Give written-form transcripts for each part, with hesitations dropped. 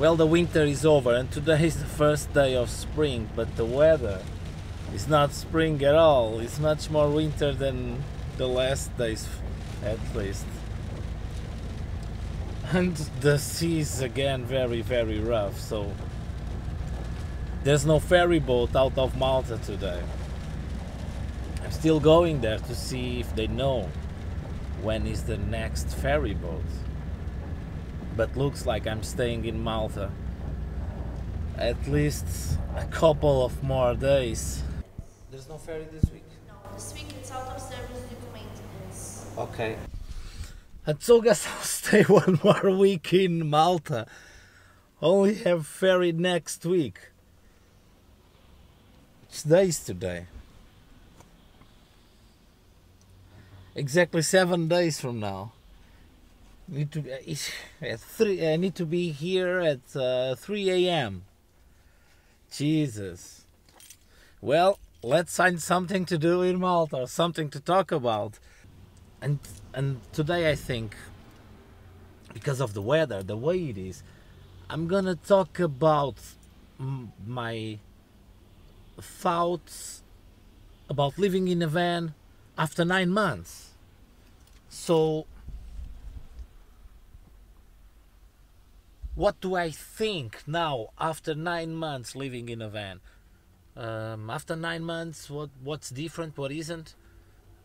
Well, the winter is over and today is the first day of spring, but the weather is not spring at all. It's much more winter than the last days, at least. And the sea is again very, very rough, so there's no ferry boat out of Malta today. I'm still going there to see if they know when is the next ferry boat. But looks like I'm staying in Malta at least a couple of more days. There's no ferry this week? No, this week it's out of service due to maintenance. Okay. And so guess I'll stay one more week in Malta. Only have ferry next week. Which day is today? Exactly 7 days from now. I need to be here at 3 a.m. Jesus. Well, let's find something to do in Malta, something to talk about. And today I think, because of the weather, the way it is, I'm gonna talk about my thoughts about living in a van after 9 months. So, what do I think now after 9 months living in a van? After 9 months, what's different, what isn't?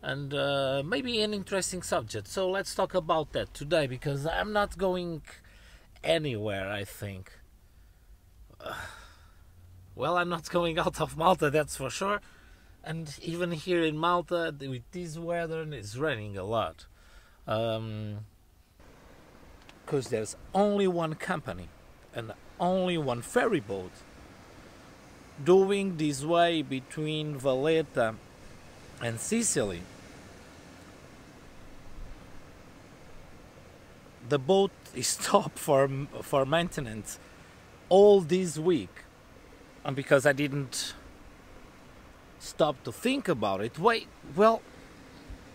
And maybe an interesting subject. So let's talk about that today, because I'm not going anywhere, I think. Well, I'm not going out of Malta, that's for sure. And even here in Malta, with this weather, it's raining a lot. Because there's only one company and only one ferry boat doing this way between Valletta and Sicily. The boat is stopped for maintenance all this week, and because I didn't stop to think about it, well,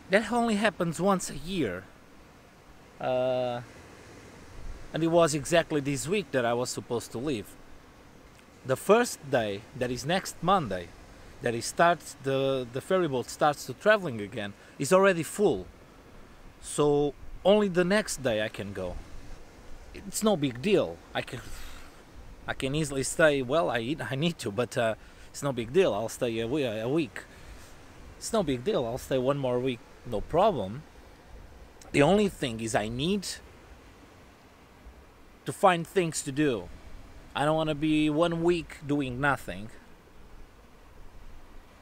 that only happens once a year. And it was exactly this week that I was supposed to leave. The first day, that is next Monday, that the ferry boat starts to traveling again, is already full. So only the next day I can go. It's no big deal. I can easily stay. Well, I need to, but it's no big deal. I'll stay a week. It's no big deal. I'll stay one more week, no problem. The only thing is I need to find things to do. I don't want to be 1 week doing nothing.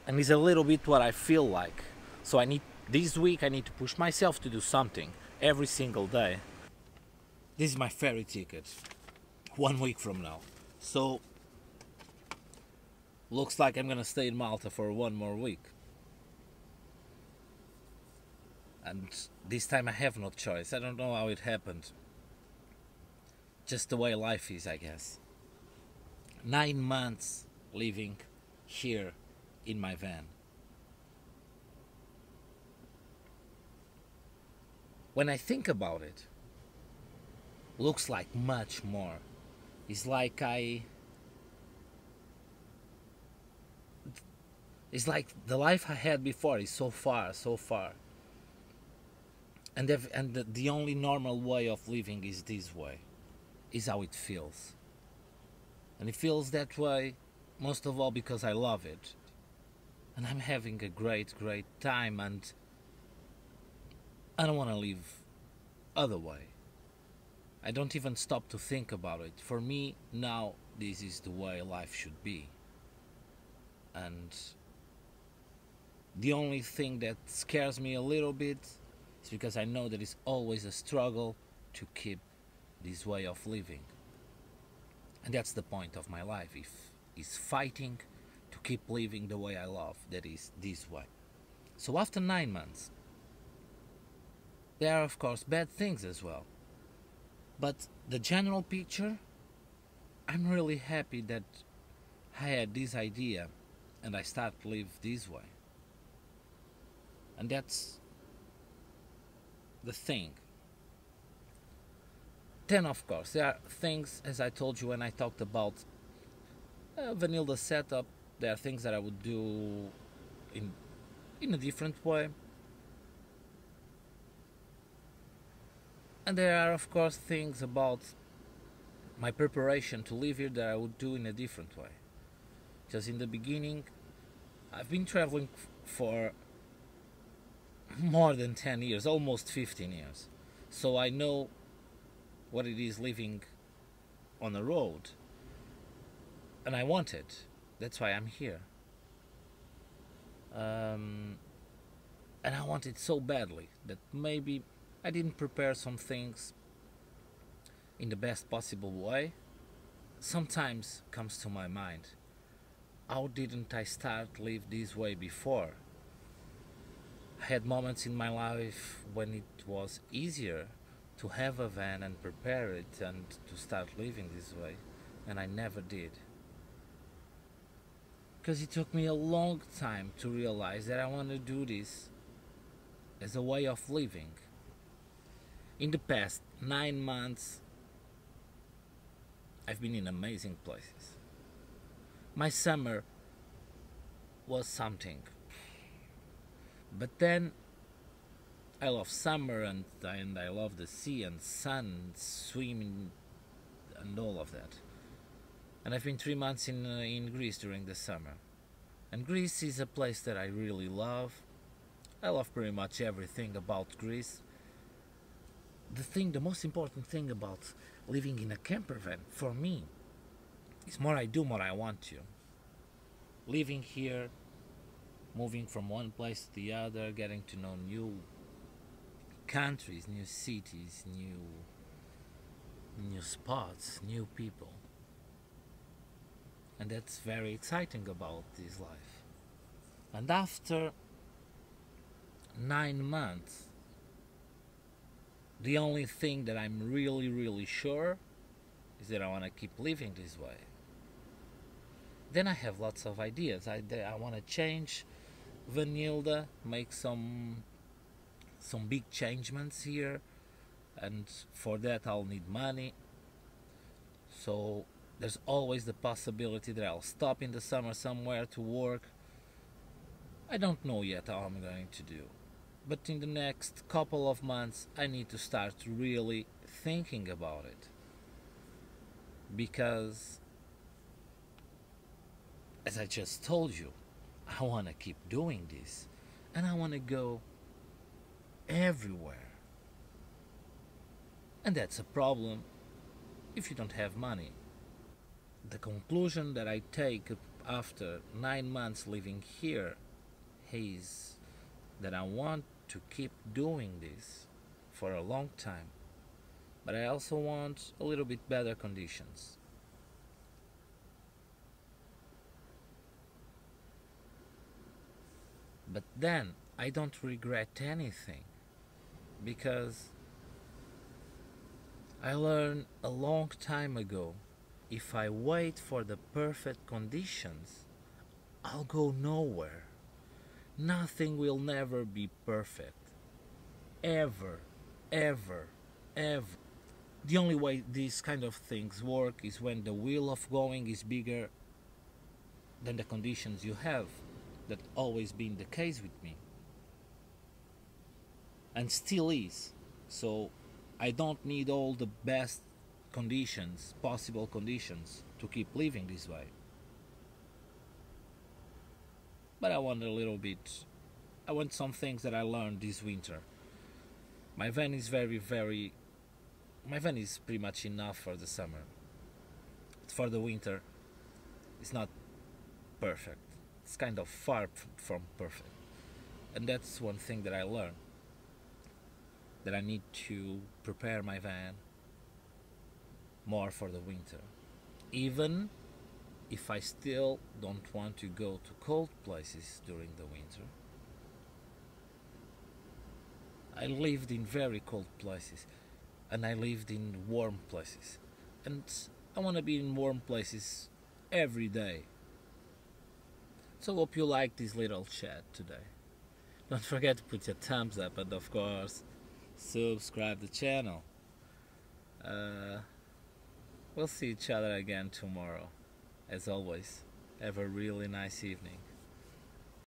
And it's a little bit what I feel like. So this week I need to push myself to do something every single day. This is my ferry ticket. 1 week from now. So looks like I'm gonna stay in Malta for 1 more week. And this time I have no choice. I don't know how it happened. Just the way life is, I guess. 9 months living here in my van. When I think about it, looks like much more. It's like it's like the life I had before is so far. And the only normal way of living is this way. Is how it feels. And it feels that way most of all because I love it. And I'm having a great time, and I don't want to live other way. I don't even stop to think about it. For me, now, this is the way life should be. And the only thing that scares me a little bit is because I know that it's always a struggle to keep this way of living. And that's the point of my life, is fighting to keep living the way I love, that is this way. So after 9 months, there are of course bad things as well. But the general picture, I'm really happy that I had this idea and I start to live this way. And that's the thing. then of course there are things, as I told you when I talked about Vanilda setup, there are things that I would do in a different way. And there are of course things about my preparation to live here that I would do in a different way. Just in the beginning, I've been traveling for more than 10 years, almost 15 years. So I know what it is living on the road. And I want it. That's why I'm here. And I want it so badly that maybe I didn't prepare some things in the best possible way. Sometimes comes to my mind, how didn't I start live this way before? I had moments in my life when it was easier to have a van and prepare it and to start living this way, and I never did. Because it took me a long time to realize that I want to do this as a way of living. In the past 9 months, I've been in amazing places. My summer was something. But then I love summer and I love the sea and sun and swimming and all of that. And I've been 3 months in Greece during the summer. And Greece is a place that I really love. I love pretty much everything about Greece. The most important thing about living in a camper van for me is more I do, more I want to. Living here, moving from one place to the other, getting to know new countries, new cities, new spots, new people. And that's very exciting about this life. And after 9 months, the only thing that I'm really sure is that I want to keep living this way. Then I have lots of ideas. I want to change Vanilda, make some big changements here, and for that I'll need money. So there's always the possibility that I'll stop in the summer somewhere to work. I don't know yet how I'm going to do. But in the next couple of months I need to start really thinking about it. Because, as I just told you, I want to keep doing this. And I want to go everywhere. And that's a problem if you don't have money. The conclusion that I take after 9 months living here is that I want to keep doing this for a long time, but I also want a little bit better conditions. But then I don't regret anything, because I learned a long time ago, if I wait for the perfect conditions, I'll go nowhere. Nothing will never be perfect. Ever, ever, ever. The only way these kind of things work is when the will of going is bigger than the conditions you have. That's always been the case with me. And still is. So I don't need all the best conditions, possible conditions, to keep living this way. But I want a little bit. I want some things that I learned this winter. My van is my van is pretty much enough for the summer. For the winter, it's not perfect. It's kind of far from perfect. And that's one thing that I learned. That I need to prepare my van more for the winter. Even if I still don't want to go to cold places during the winter. I lived in very cold places, and I lived in warm places, and I want to be in warm places every day. So hope you like this little chat today. Don't forget to put your thumbs up, and of course subscribe the channel. Uh, we'll see each other again tomorrow. As always, have a really nice evening.